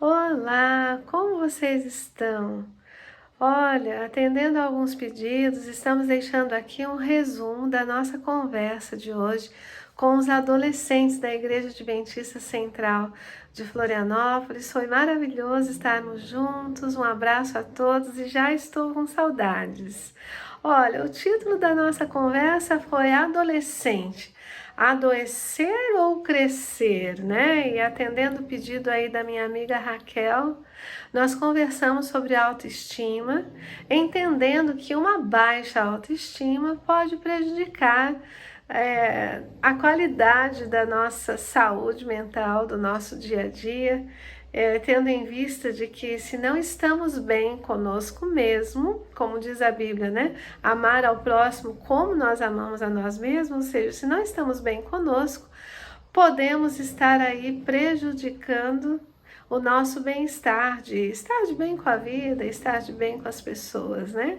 Olá, como vocês estão? Olha, atendendo a alguns pedidos, estamos deixando aqui um resumo da nossa conversa de hoje com os adolescentes da Igreja Adventista Central de Florianópolis. Foi maravilhoso estarmos juntos. Um abraço a todos e já estou com saudades. Olha, o título da nossa conversa foi Adolescente. Adoecer ou crescer, né? E atendendo o pedido aí da minha amiga Raquel, nós conversamos sobre autoestima, entendendo que uma baixa autoestima pode prejudicar a qualidade da nossa saúde mental, do nosso dia a dia, tendo em vista de que se não estamos bem conosco mesmo, como diz a Bíblia, né? Amar ao próximo como nós amamos a nós mesmos, ou seja, se não estamos bem conosco, podemos estar aí prejudicando o nosso bem-estar, de estar de bem com a vida, estar de bem com as pessoas, né?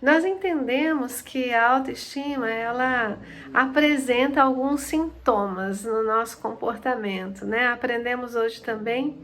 Nós entendemos que a autoestima, ela apresenta alguns sintomas no nosso comportamento, né? Aprendemos hoje também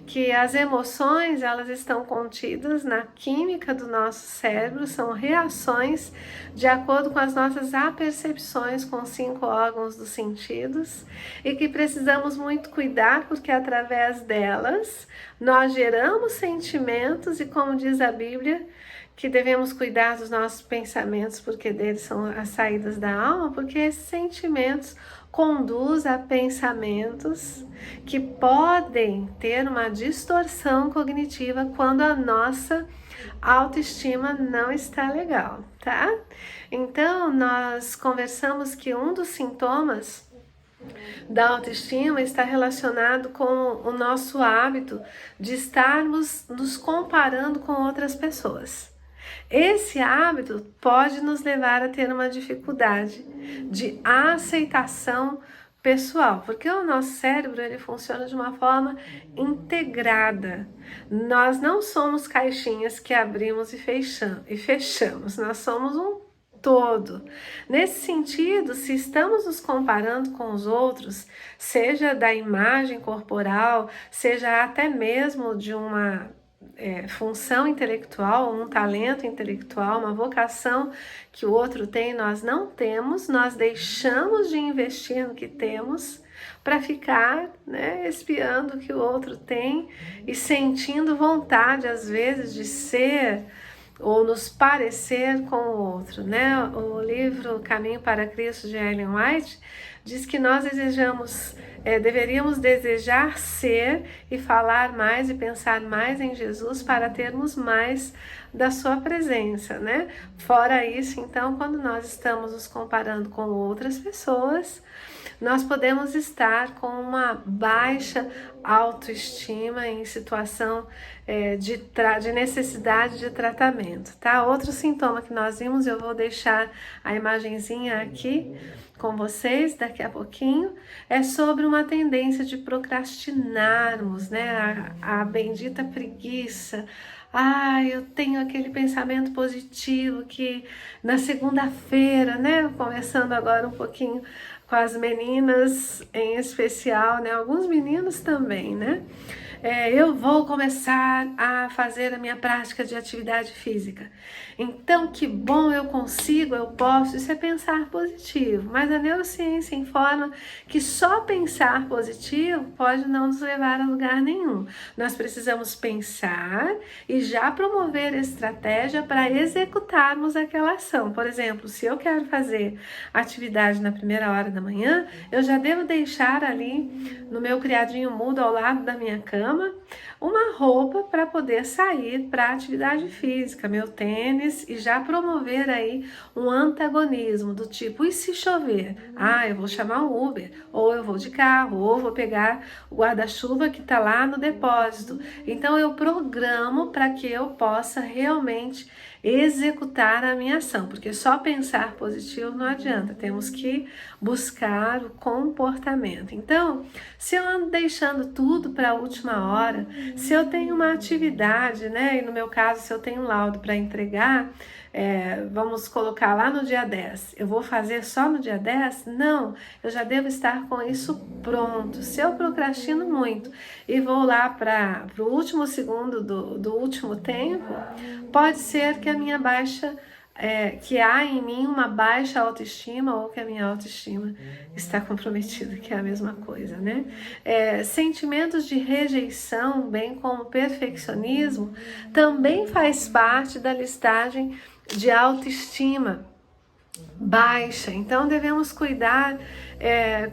que as emoções, elas estão contidas na química do nosso cérebro, são reações de acordo com as nossas apercepções com os 5 órgãos dos sentidos e que precisamos muito cuidar porque através delas nós geramos sentimentos e, como diz a Bíblia, que devemos cuidar dos nossos pensamentos porque deles são as saídas da alma, porque esses sentimentos conduz a pensamentos que podem ter uma distorção cognitiva quando a nossa autoestima não está legal, tá? Então, nós conversamos que um dos sintomas da autoestima está relacionado com o nosso hábito de estarmos nos comparando com outras pessoas. Esse hábito pode nos levar a ter uma dificuldade de aceitação pessoal, porque o nosso cérebro ele funciona de uma forma integrada. Nós não somos caixinhas que abrimos e fechamos, nós somos um todo. Nesse sentido, se estamos nos comparando com os outros, seja da imagem corporal, seja até mesmo de uma função intelectual, um talento intelectual, uma vocação que o outro tem, nós não temos, nós deixamos de investir no que temos para ficar, né, espiando o que o outro tem e sentindo vontade, às vezes, de ser ou nos parecer com o outro, né? O livro Caminho para Cristo de Ellen White diz que nós deveríamos desejar ser e falar mais e pensar mais em Jesus para termos mais da sua presença, né? Fora isso, então, quando nós estamos nos comparando com outras pessoas, nós podemos estar com uma baixa autoestima em situação de necessidade de tratamento, tá? Outro sintoma que nós vimos, eu vou deixar a imagenzinha aqui com vocês daqui a pouquinho, é sobre uma tendência de procrastinarmos, né? A bendita preguiça. Eu tenho aquele pensamento positivo que na segunda-feira, né? Começando agora um pouquinho com as meninas em especial, né? Alguns meninos também, né? Eu vou começar a fazer a minha prática de atividade física. Então, que bom, eu consigo, eu posso. Isso é pensar positivo. Mas a neurociência informa que só pensar positivo pode não nos levar a lugar nenhum. Nós precisamos pensar e já promover estratégia para executarmos aquela ação. Por exemplo, se eu quero fazer atividade na primeira hora da manhã, eu já devo deixar ali no meu criadinho mudo ao lado da minha cama uma roupa para poder sair para a atividade física, meu tênis, e já promover aí um antagonismo do tipo, e se chover? Eu vou chamar um Uber, ou eu vou de carro, ou vou pegar o guarda-chuva que está lá no depósito. Então eu programo para que eu possa realmente executar a minha ação, porque só pensar positivo não adianta, temos que buscar o comportamento. Então, se eu ando deixando tudo para a última hora, Se eu tenho uma atividade, né, e no meu caso, se eu tenho um laudo para entregar, vamos colocar lá no dia 10, eu vou fazer só no dia 10? Não, eu já devo estar com isso pronto. Se eu procrastino muito e vou lá para o último segundo do último tempo, pode ser que a minha que há em mim uma baixa autoestima ou que a minha autoestima está comprometida, que é a mesma coisa, né? Sentimentos de rejeição, bem como perfeccionismo, também faz parte da listagem de autoestima baixa. Então devemos cuidar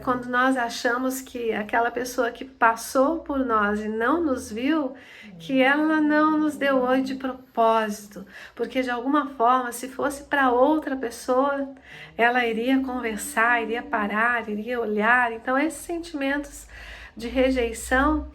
quando nós achamos que aquela pessoa que passou por nós e não nos viu, que ela não nos deu oi de propósito, porque de alguma forma, se fosse para outra pessoa, ela iria conversar, iria parar, iria olhar. Então esses sentimentos de rejeição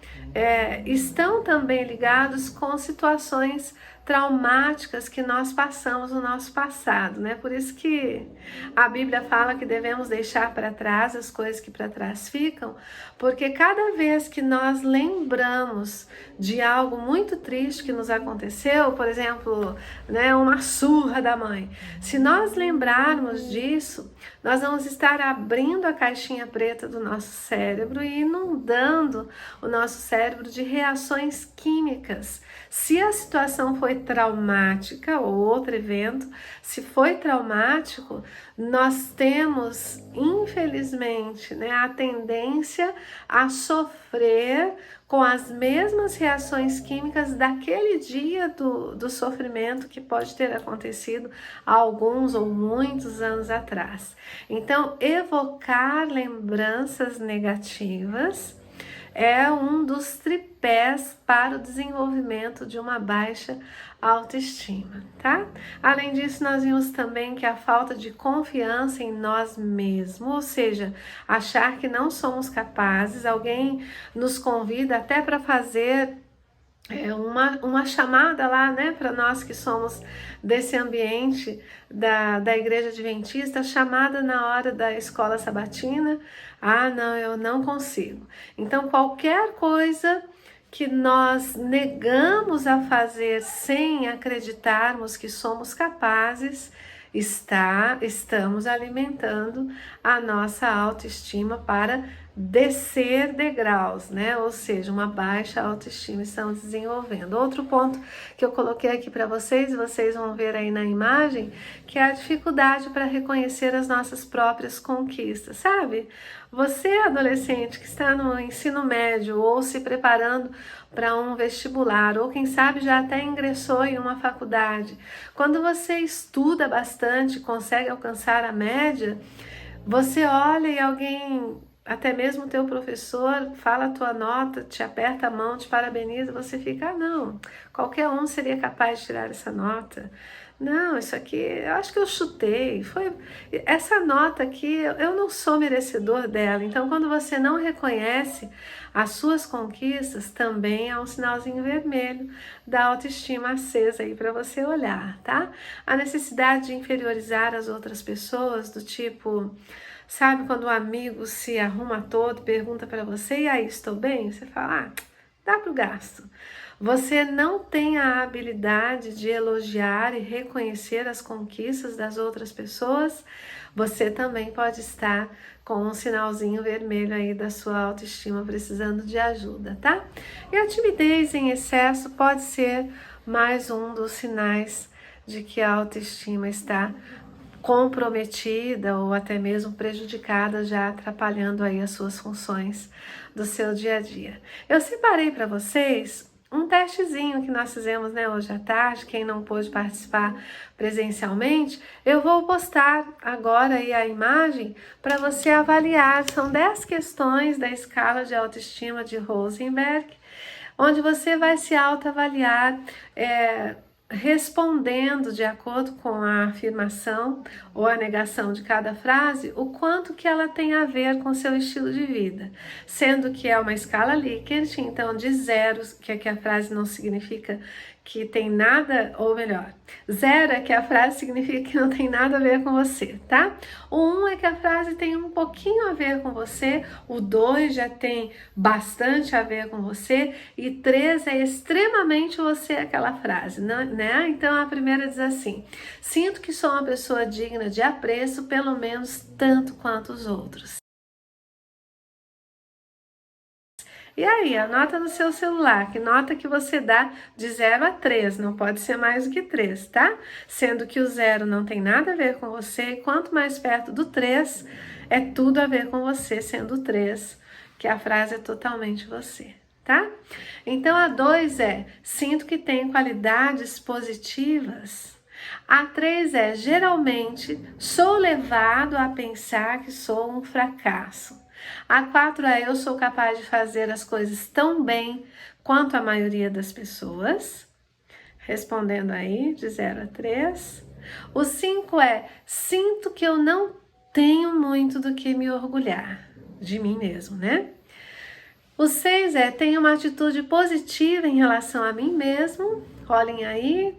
estão também ligados com situações traumáticas que nós passamos no nosso passado, né? Por isso que a Bíblia fala que devemos deixar para trás as coisas que para trás ficam, porque cada vez que nós lembramos de algo muito triste que nos aconteceu, por exemplo, né, uma surra da mãe, se nós lembrarmos disso, nós vamos estar abrindo a caixinha preta do nosso cérebro e inundando o nosso cérebro de reações químicas. Se a situação foi traumática ou outro evento, se foi traumático, nós temos, infelizmente, né, a tendência a sofrer com as mesmas reações químicas daquele dia do sofrimento que pode ter acontecido há alguns ou muitos anos atrás. Então, evocar lembranças negativas é um dos tripés para o desenvolvimento de uma baixa autoestima, tá? Além disso, nós vimos também que a falta de confiança em nós mesmos, ou seja, achar que não somos capazes, alguém nos convida até para fazer uma chamada lá, né, para nós que somos desse ambiente da Igreja Adventista, chamada na hora da escola sabatina. Ah, não, eu não consigo. Então, qualquer coisa que nós negamos a fazer sem acreditarmos que somos capazes, estamos alimentando a nossa autoestima para descer degraus, né? Ou seja, uma baixa autoestima estamos desenvolvendo. Outro ponto que eu coloquei aqui para vocês vão ver aí na imagem, que é a dificuldade para reconhecer as nossas próprias conquistas, sabe? Você, adolescente que está no ensino médio ou se preparando para um vestibular, ou quem sabe já até ingressou em uma faculdade, quando você estuda bastante, consegue alcançar a média, você olha e alguém, até mesmo teu professor, fala a tua nota, te aperta a mão, te parabeniza, você fica, não, qualquer um seria capaz de tirar essa nota. Não, isso aqui, eu acho que eu chutei, essa nota aqui, eu não sou merecedor dela. Então, quando você não reconhece as suas conquistas, também é um sinalzinho vermelho da autoestima acesa aí para você olhar, tá? A necessidade de inferiorizar as outras pessoas, do tipo, sabe quando um amigo se arruma todo, pergunta para você, e aí, estou bem? Você fala, dá pro gasto. Você não tem a habilidade de elogiar e reconhecer as conquistas das outras pessoas, você também pode estar com um sinalzinho vermelho aí da sua autoestima precisando de ajuda, tá? E a timidez em excesso pode ser mais um dos sinais de que a autoestima está comprometida ou até mesmo prejudicada, já atrapalhando aí as suas funções do seu dia a dia. Eu separei para vocês um testezinho que nós fizemos, né, hoje à tarde. Quem não pôde participar presencialmente, eu vou postar agora aí a imagem para você avaliar. São 10 questões da escala de autoestima de Rosenberg, onde você vai se autoavaliar, respondendo de acordo com a afirmação ou a negação de cada frase, o quanto que ela tem a ver com seu estilo de vida, sendo que é uma escala Likert, então de 0, que a frase não significa que tem nada, ou melhor, 0 é que a frase significa que não tem nada a ver com você, tá? O 1 é que a frase tem um pouquinho a ver com você, o 2 já tem bastante a ver com você, e 3 é extremamente você aquela frase, né? Então a primeira diz assim: sinto que sou uma pessoa digna de apreço, pelo menos tanto quanto os outros. E aí, anota no seu celular, que nota que você dá de 0 a 3, não pode ser mais do que 3, tá? Sendo que o 0 não tem nada a ver com você, e quanto mais perto do 3, é tudo a ver com você, sendo o 3, que a frase é totalmente você, tá? Então a 2 é: sinto que tenho qualidades positivas. A 3 é: geralmente sou levado a pensar que sou um fracasso. A 4 é: eu sou capaz de fazer as coisas tão bem quanto a maioria das pessoas. Respondendo aí, de 0 a 3. O 5 é: sinto que eu não tenho muito do que me orgulhar. De mim mesmo, né? O 6 é: tenho uma atitude positiva em relação a mim mesmo. Olhem aí,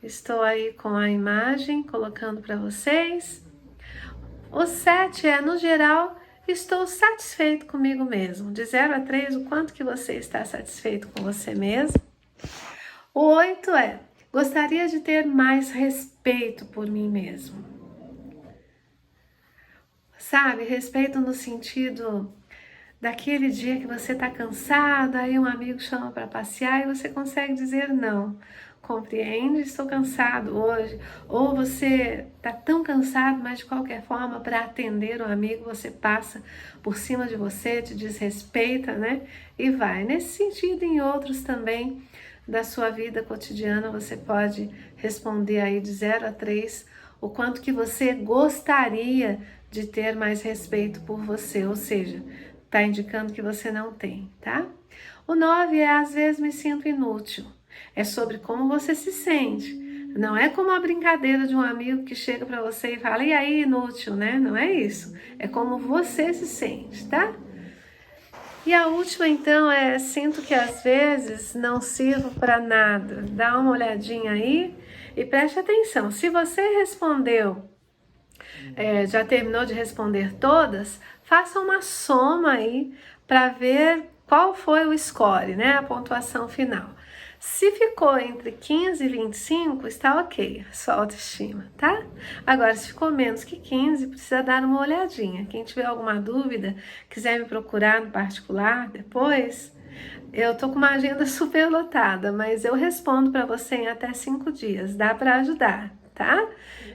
estou aí com a imagem colocando para vocês. O 7 é: no geral, estou satisfeito comigo mesmo. De 0 a 3, o quanto que você está satisfeito com você mesmo. O 8 é: gostaria de ter mais respeito por mim mesmo. Sabe, respeito no sentido daquele dia que você está cansado, aí um amigo chama para passear e você consegue dizer não. Compreende? Estou cansado hoje. Ou você está tão cansado, mas de qualquer forma, para atender o amigo, você passa por cima de você, te desrespeita, né? E vai. Nesse sentido e em outros também da sua vida cotidiana, você pode responder aí de 0 a 3 o quanto que você gostaria de ter mais respeito por você, ou seja, tá indicando que você não tem, tá? O 9 é: às vezes me sinto inútil. É sobre como você se sente. Não é como a brincadeira de um amigo que chega para você e fala: e aí, inútil, né? Não é isso. É como você se sente, tá? E a última, então, é: sinto que às vezes não sirvo para nada. Dá uma olhadinha aí e preste atenção. Se você respondeu, já terminou de responder todas, faça uma soma aí para ver qual foi o score, né? A pontuação final. Se ficou entre 15 e 25, está ok, sua autoestima, tá? Agora, se ficou menos que 15, precisa dar uma olhadinha. Quem tiver alguma dúvida, quiser me procurar no particular depois, eu tô com uma agenda super lotada, mas eu respondo para você em até 5 dias, dá para ajudar, tá?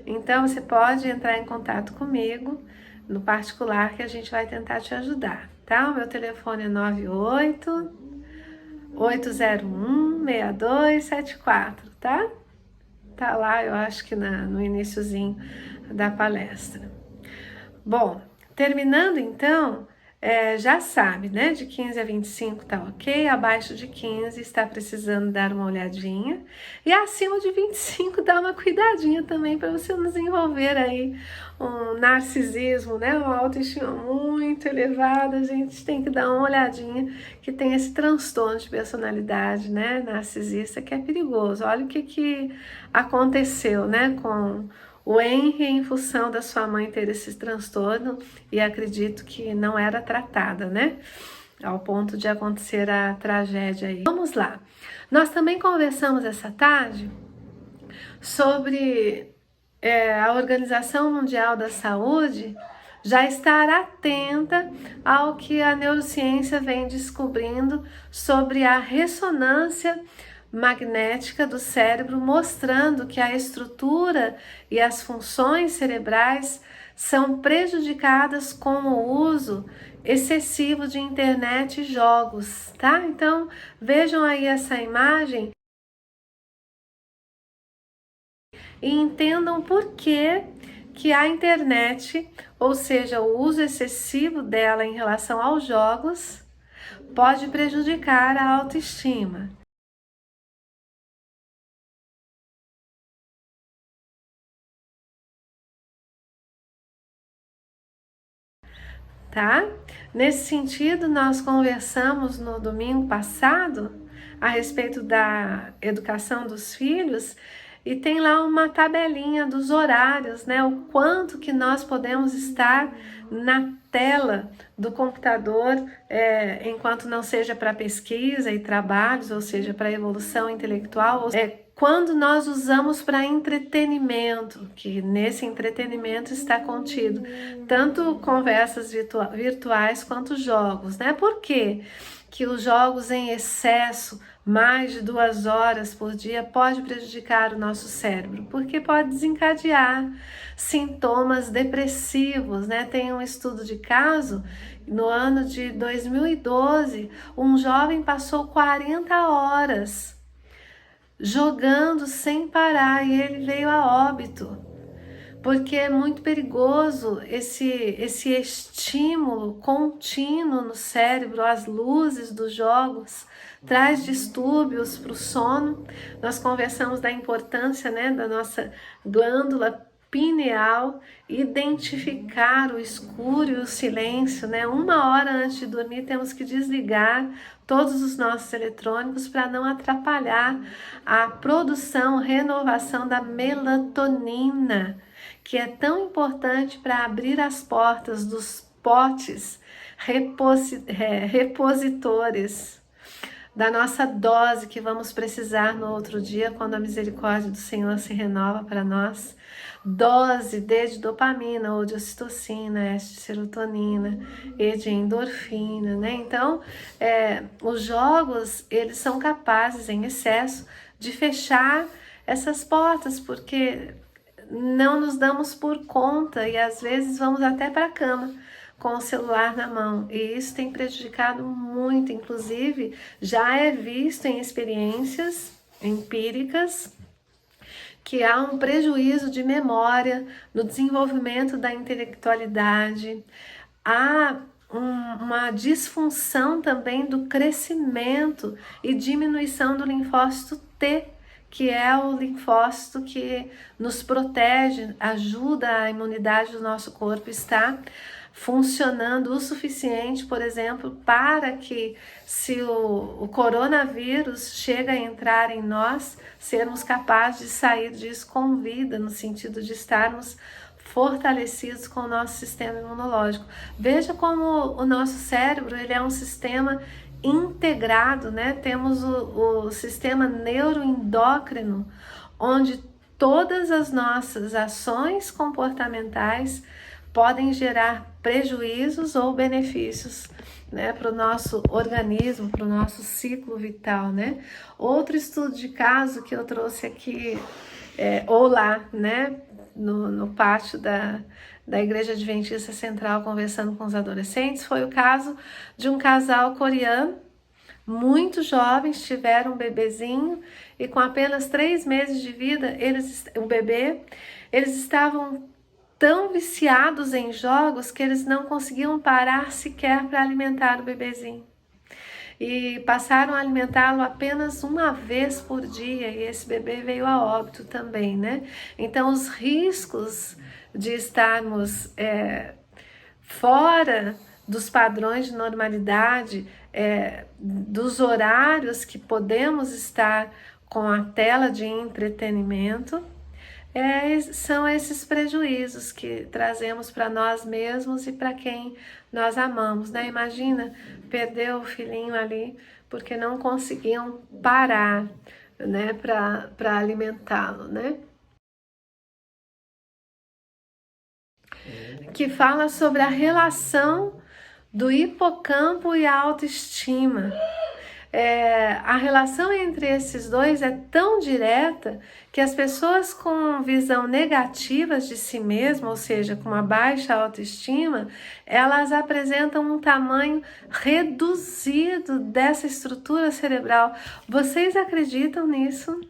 Então, você pode entrar em contato comigo no particular que a gente vai tentar te ajudar, tá? O meu telefone é 98 801 6274, tá? Tá lá, eu acho que no iniciozinho da palestra. Bom, terminando então, já sabe, né? De 15 a 25 tá ok, abaixo de 15 está precisando dar uma olhadinha, e acima de 25 dá uma cuidadinha também para você não desenvolver aí um narcisismo, né? Uma autoestima muito elevada. A gente tem que dar uma olhadinha que tem esse transtorno de personalidade, né? Narcisista, que é perigoso. Olha o que aconteceu, né? Com o Henry, em função da sua mãe ter esse transtorno, e acredito que não era tratada, né? Ao ponto de acontecer a tragédia aí. Vamos lá. Nós também conversamos essa tarde sobre a Organização Mundial da Saúde já estar atenta ao que a neurociência vem descobrindo sobre a ressonância magnética do cérebro, mostrando que a estrutura e as funções cerebrais são prejudicadas com o uso excessivo de internet e jogos, tá? Então, vejam aí essa imagem e entendam por que a internet, ou seja, o uso excessivo dela em relação aos jogos, pode prejudicar a autoestima. Tá? Nesse sentido, nós conversamos no domingo passado, a respeito da educação dos filhos, e tem lá uma tabelinha dos horários, né? O quanto que nós podemos estar na tela do computador, enquanto não seja para pesquisa e trabalhos, ou seja, para evolução intelectual, quando nós usamos para entretenimento, que nesse entretenimento está contido tanto conversas virtuais quanto jogos, né? Por quê? Que os jogos em excesso, mais de 2 horas por dia, pode prejudicar o nosso cérebro, porque pode desencadear sintomas depressivos, né? Tem um estudo de caso, no ano de 2012, um jovem passou 40 horas jogando sem parar e ele veio a óbito, porque é muito perigoso esse estímulo contínuo no cérebro. As luzes dos jogos traz distúrbios para o sono. Nós conversamos da importância, né, da nossa glândula pineal identificar o escuro e o silêncio, né? 1 hora antes de dormir temos que desligar todos os nossos eletrônicos para não atrapalhar a produção, renovação da melatonina, que é tão importante para abrir as portas dos potes repositores da nossa dose que vamos precisar no outro dia, quando a misericórdia do Senhor se renova para nós. Dose de dopamina ou de ocitocina, de serotonina e de endorfina, né? Então, os jogos, eles são capazes, em excesso, de fechar essas portas, porque não nos damos por conta e às vezes vamos até para a cama com o celular na mão, e isso tem prejudicado muito. Inclusive já é visto em experiências empíricas que há um prejuízo de memória no desenvolvimento da intelectualidade, há uma disfunção também do crescimento e diminuição do linfócito T, que é o linfócito que nos protege, ajuda a imunidade do nosso corpo está funcionando o suficiente, por exemplo, para que, se o coronavírus chega a entrar em nós, sermos capazes de sair disso com vida, no sentido de estarmos fortalecidos com o nosso sistema imunológico. Veja como o nosso cérebro, ele é um sistema integrado, né? Temos o sistema neuroendócrino, onde todas as nossas ações comportamentais podem gerar prejuízos ou benefícios, né, para o nosso organismo, para o nosso ciclo vital, né? Outro estudo de caso que eu trouxe aqui, ou lá, né, no pátio da Igreja Adventista Central, conversando com os adolescentes, foi o caso de um casal coreano, muito jovens, tiveram um bebezinho, e com apenas 3 meses de vida, eles estavam tão viciados em jogos que eles não conseguiam parar sequer para alimentar o bebezinho. E passaram a alimentá-lo apenas 1 vez por dia, e esse bebê veio a óbito também, né? Então, os riscos de estarmos fora dos padrões de normalidade, dos horários que podemos estar com a tela de entretenimento, são esses prejuízos que trazemos para nós mesmos e para quem nós amamos, né? Imagina perder o filhinho ali porque não conseguiam parar, né, para alimentá-lo, né? Que fala sobre a relação do hipocampo e a autoestima. A relação entre esses dois é tão direta que as pessoas com visão negativa de si mesma, ou seja, com uma baixa autoestima, elas apresentam um tamanho reduzido dessa estrutura cerebral. Vocês acreditam nisso?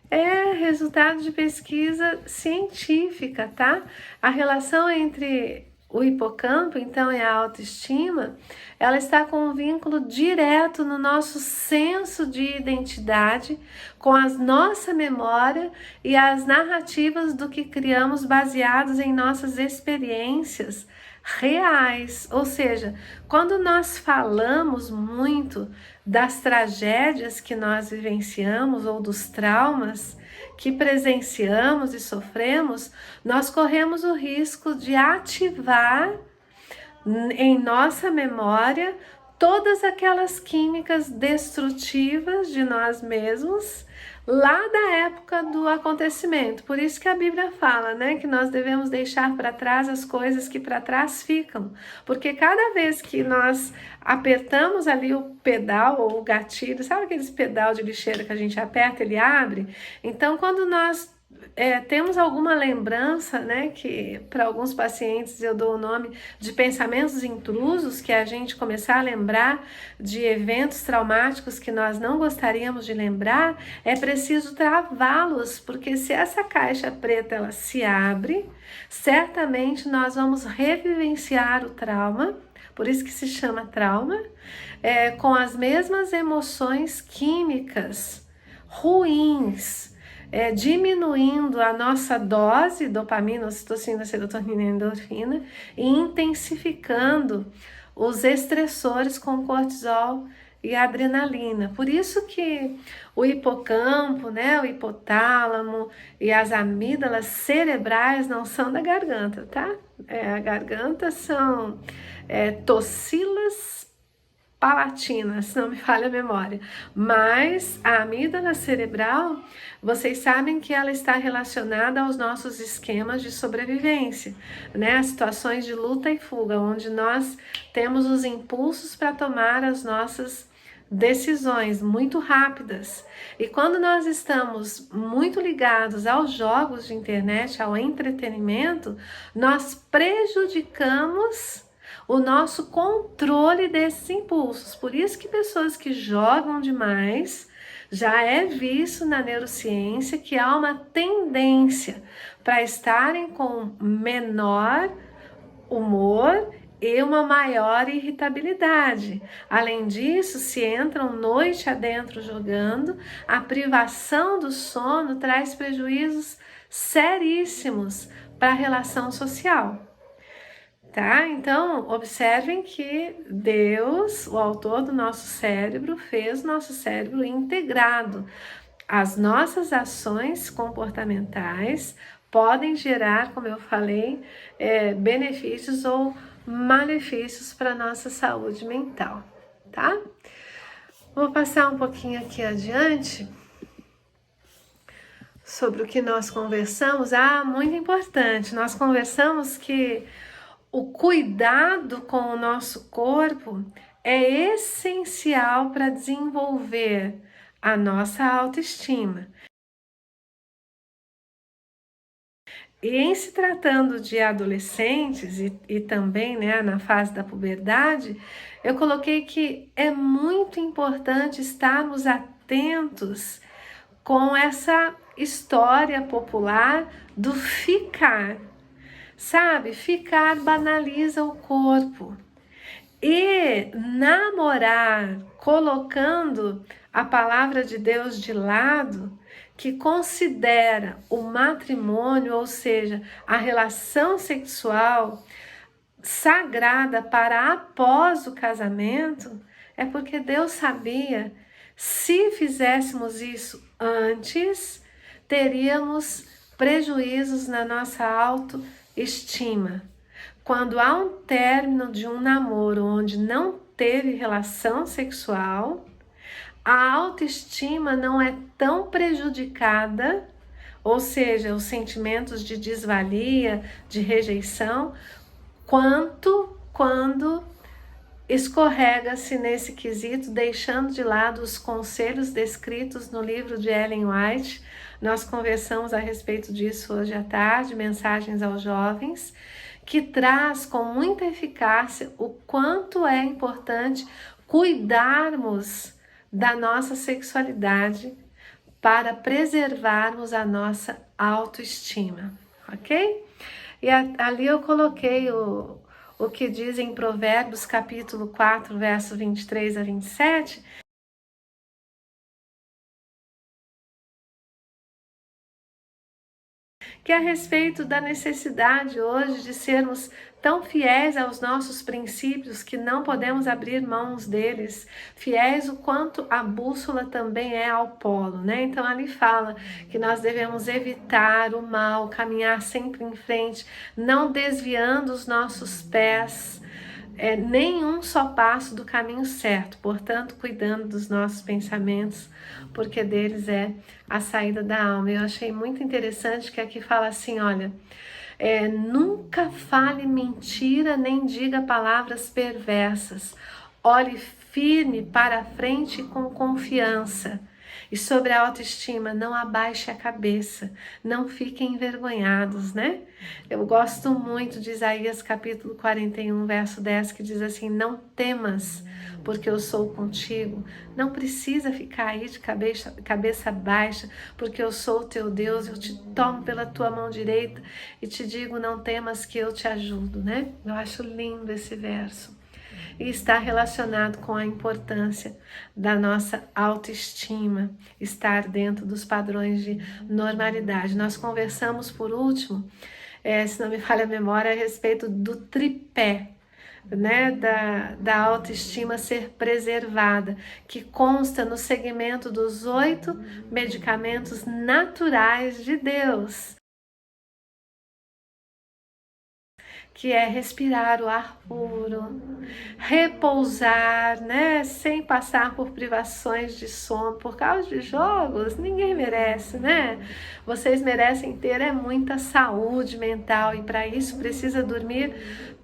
É resultado de pesquisa científica, tá? A relação entre o hipocampo, então, é a autoestima, ela está com um vínculo direto no nosso senso de identidade, com a nossa memória e as narrativas do que criamos baseados em nossas experiências reais. Ou seja, quando nós falamos muito das tragédias que nós vivenciamos ou dos traumas que presenciamos e sofremos, nós corremos o risco de ativar em nossa memória todas aquelas químicas destrutivas de nós mesmos lá da época do acontecimento. Por isso que a Bíblia fala, né, que nós devemos deixar para trás as coisas que para trás ficam, porque cada vez que nós apertamos ali o pedal ou o gatilho, sabe aqueles pedal de lixeira que a gente aperta, ele abre? Então, quando nós temos alguma lembrança, né, que para alguns pacientes eu dou o nome de pensamentos intrusos, que é a gente começar a lembrar de eventos traumáticos que nós não gostaríamos de lembrar, é preciso travá-los, porque se essa caixa preta ela se abre, certamente nós vamos revivenciar o trauma, por isso que se chama trauma, com as mesmas emoções químicas ruins, diminuindo a nossa dose, dopamina, ocitocina, serotonina e endorfina, e intensificando os estressores com cortisol e adrenalina. Por isso que o hipocampo, né, o hipotálamo e as amígdalas cerebrais não são da garganta, tá? A garganta são tocilas palatina, se não me falha a memória, mas a amígdala cerebral, vocês sabem que ela está relacionada aos nossos esquemas de sobrevivência, né? As situações de luta e fuga, onde nós temos os impulsos para tomar as nossas decisões muito rápidas. E quando nós estamos muito ligados aos jogos de internet, ao entretenimento, nós prejudicamos o nosso controle desses impulsos. Por isso que pessoas que jogam demais, já é visto na neurociência que há uma tendência para estarem com menor humor e uma maior irritabilidade. Além disso, se entram noite adentro jogando, a privação do sono traz prejuízos seríssimos para a relação social. Tá? Então, observem que Deus, o autor do nosso cérebro, fez nosso cérebro integrado. As nossas ações comportamentais podem gerar, como eu falei, benefícios ou malefícios para a nossa saúde mental, tá? Vou passar um pouquinho aqui adiante sobre o que nós conversamos. Muito importante, nós conversamos que o cuidado com o nosso corpo é essencial para desenvolver a nossa autoestima. E em se tratando de adolescentes e também, né, na fase da puberdade, eu coloquei que é muito importante estarmos atentos com essa história popular do ficar. Sabe, ficar banaliza o corpo. E namorar, colocando a palavra de Deus de lado, que considera o matrimônio, ou seja, a relação sexual sagrada para após o casamento, é porque Deus sabia, se fizéssemos isso antes, teríamos prejuízos na nossa autoestima. Quando há um término de um namoro onde não teve relação sexual, a autoestima não é tão prejudicada, ou seja, os sentimentos de desvalia, de rejeição, quanto quando escorrega-se nesse quesito, deixando de lado os conselhos descritos no livro de Ellen White. Nós conversamos a respeito disso hoje à tarde, Mensagens aos Jovens, que traz com muita eficácia o quanto é importante cuidarmos da nossa sexualidade para preservarmos a nossa autoestima, ok? E ali eu coloquei o que diz em Provérbios capítulo 4, verso 23 a 27, que é a respeito da necessidade hoje de sermos tão fiéis aos nossos princípios que não podemos abrir mãos deles, fiéis o quanto a bússola também é ao polo, né? Então ali fala que nós devemos evitar o mal, caminhar sempre em frente, não desviando os nossos pés, nenhum só passo do caminho certo, portanto, cuidando dos nossos pensamentos, porque deles é a saída da alma. Eu achei muito interessante que aqui fala assim, olha, nunca fale mentira nem diga palavras perversas, olhe firme para a frente com confiança. E sobre a autoestima, não abaixe a cabeça, não fiquem envergonhados, né? Eu gosto muito de Isaías capítulo 41, verso 10, que diz assim, não temas, porque eu sou contigo. Não precisa ficar aí de cabeça baixa, porque eu sou o teu Deus, eu te tomo pela tua mão direita e te digo, não temas que eu te ajudo, né? Eu acho lindo esse verso. E está relacionado com a importância da nossa autoestima, estar dentro dos padrões de normalidade. Nós conversamos por último, se não me falha a memória, a respeito do tripé, né, da autoestima ser preservada, que consta no segmento dos 8 medicamentos naturais de Deus, que é respirar o ar puro, repousar, né, sem passar por privações de sono, por causa de jogos, ninguém merece, né? Vocês merecem ter muita saúde mental e para isso precisa dormir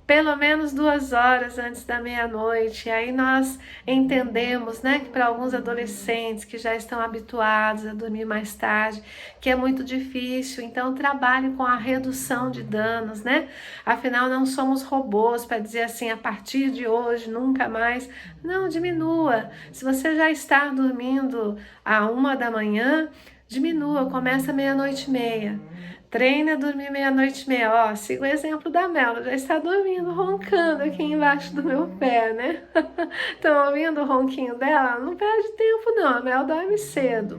pelo menos 2 horas antes da meia-noite. E aí nós entendemos, né, que para alguns adolescentes que já estão habituados a dormir mais tarde, que é muito difícil, então trabalhe com a redução de danos, né? Afinal, não somos robôs para dizer assim, a partir de hoje, nunca mais. Não, diminua. Se você já está dormindo à 1 da manhã, diminua, começa meia-noite e meia. Treina a dormir meia-noite e meia. Ó, siga o exemplo da Mel, ela já está dormindo, roncando aqui embaixo do meu pé, né? Estão ouvindo o ronquinho dela? Não perde tempo não, a Mel dorme cedo.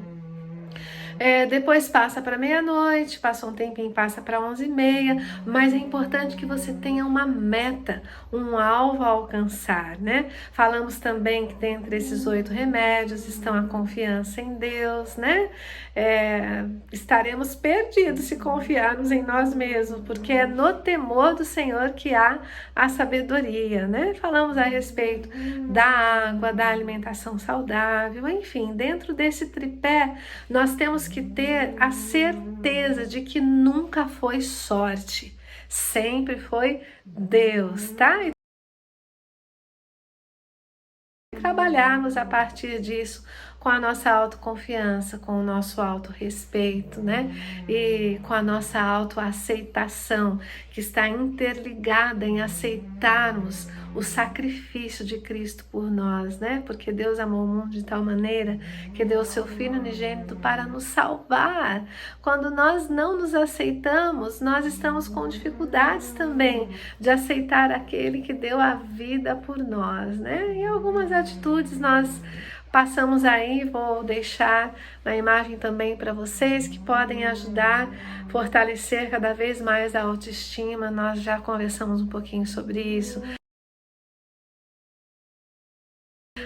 Depois passa para meia-noite, passa um tempinho, passa para 11h30, mas é importante que você tenha uma meta, um alvo a alcançar, né? Falamos também que dentre esses 8 remédios estão a confiança em Deus, né? Estaremos perdidos se confiarmos em nós mesmos, porque é no temor do Senhor que há a sabedoria, né? Falamos a respeito da água, da alimentação saudável, enfim, dentro desse tripé, nós temos que ter a certeza de que nunca foi sorte, sempre foi Deus, tá? E trabalharmos a partir disso com a nossa autoconfiança, com o nosso autorrespeito, né? E com a nossa autoaceitação, que está interligada em aceitarmos o sacrifício de Cristo por nós, né? Porque Deus amou o mundo de tal maneira que deu o seu Filho unigênito para nos salvar. Quando nós não nos aceitamos, nós estamos com dificuldades também de aceitar aquele que deu a vida por nós, né? E algumas atitudes nós passamos aí, vou deixar na imagem também para vocês, que podem ajudar a fortalecer cada vez mais a autoestima. Nós já conversamos um pouquinho sobre isso.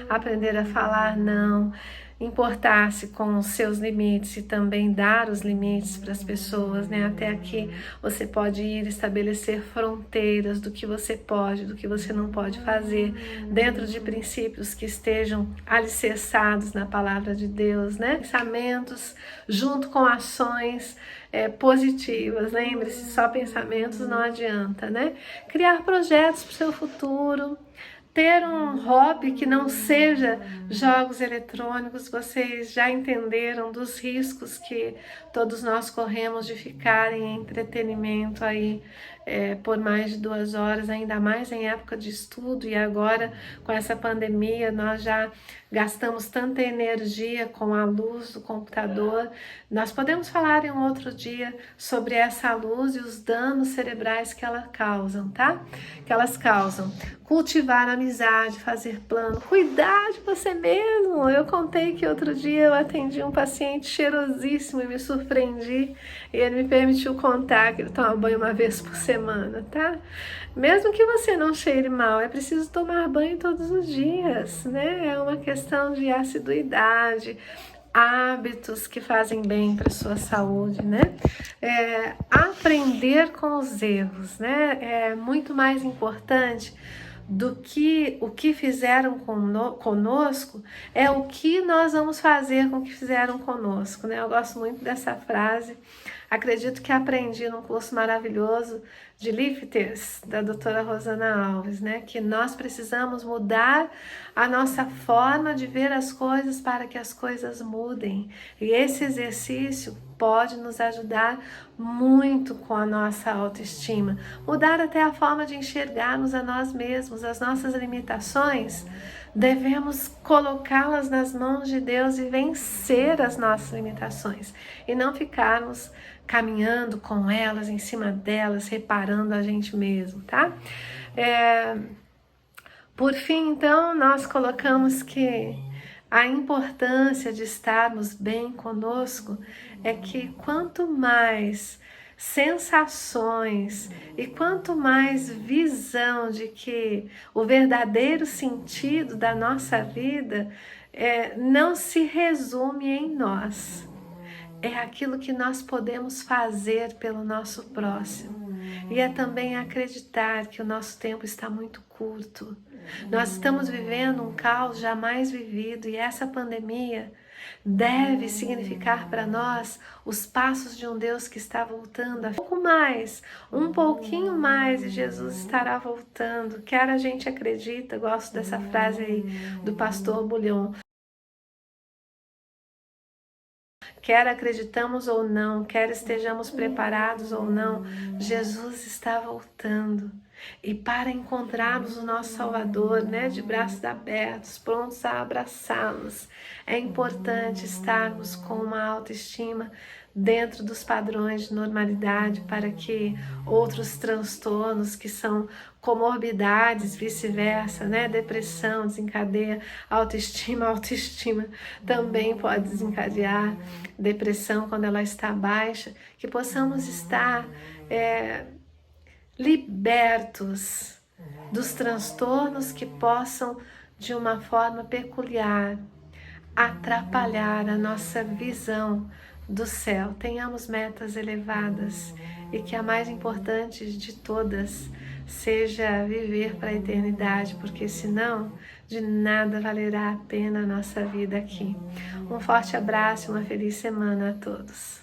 Aprender a falar não, importar-se com os seus limites e também dar os limites para as pessoas, né? Até aqui você pode ir estabelecer fronteiras do que você pode, do que você não pode fazer, dentro de princípios que estejam alicerçados na palavra de Deus, né? Pensamentos junto com ações positivas, lembre-se, só pensamentos não adianta, né? Criar projetos para o seu futuro, ter um hobby que não seja jogos eletrônicos. Vocês já entenderam dos riscos que todos nós corremos de ficar em entretenimento aí por mais de 2 horas, ainda mais em época de estudo, e agora com essa pandemia nós já gastamos tanta energia com a luz do computador. Nós podemos falar em um outro dia sobre essa luz e os danos cerebrais que ela causam, tá? Que elas causam. Cultivar amizade, fazer plano, cuidar de você mesmo. Eu contei que outro dia eu atendi um paciente cheirosíssimo e me surpreendi, e ele me permitiu contar que ele toma banho uma vez por semana, tá? Mesmo que você não cheire mal, é preciso tomar banho todos os dias, né? É uma questão de assiduidade, hábitos que fazem bem para a sua saúde, né? Aprender com os erros, né? É muito mais importante do que o que fizeram conosco, é o que nós vamos fazer com o que fizeram conosco, né? Eu gosto muito dessa frase. Acredito que aprendi num curso maravilhoso de lifters da doutora Rosana Alves, né? Que nós precisamos mudar a nossa forma de ver as coisas para que as coisas mudem. E esse exercício pode nos ajudar muito com a nossa autoestima. Mudar até a forma de enxergarmos a nós mesmos, as nossas limitações. Devemos colocá-las nas mãos de Deus e vencer as nossas limitações. E não ficarmos caminhando com elas, em cima delas, reparando a gente mesmo, tá? Por fim, então, nós colocamos que a importância de estarmos bem conosco é que quanto mais sensações e quanto mais visão de que o verdadeiro sentido da nossa vida não se resume em nós, é aquilo que nós podemos fazer pelo nosso próximo. E é também acreditar que o nosso tempo está muito curto. Nós estamos vivendo um caos jamais vivido, e essa pandemia deve significar para nós os passos de um Deus que está voltando. Um pouquinho mais, e Jesus estará voltando. Quer a gente acredita, gosto dessa frase aí do pastor Bullion. Quer acreditamos ou não, quer estejamos preparados ou não, Jesus está voltando. E para encontrarmos o nosso Salvador, né, de braços abertos, prontos a abraçá-los, é importante estarmos com uma autoestima dentro dos padrões de normalidade, para que outros transtornos que são comorbidades, vice-versa, né? Depressão desencadeia autoestima também pode desencadear depressão quando ela está baixa, que possamos estar libertos dos transtornos que possam, de uma forma peculiar, atrapalhar a nossa visão do céu. Tenhamos metas elevadas, e que a mais importante de todas seja viver para a eternidade, porque senão de nada valerá a pena a nossa vida aqui. Um forte abraço e uma feliz semana a todos.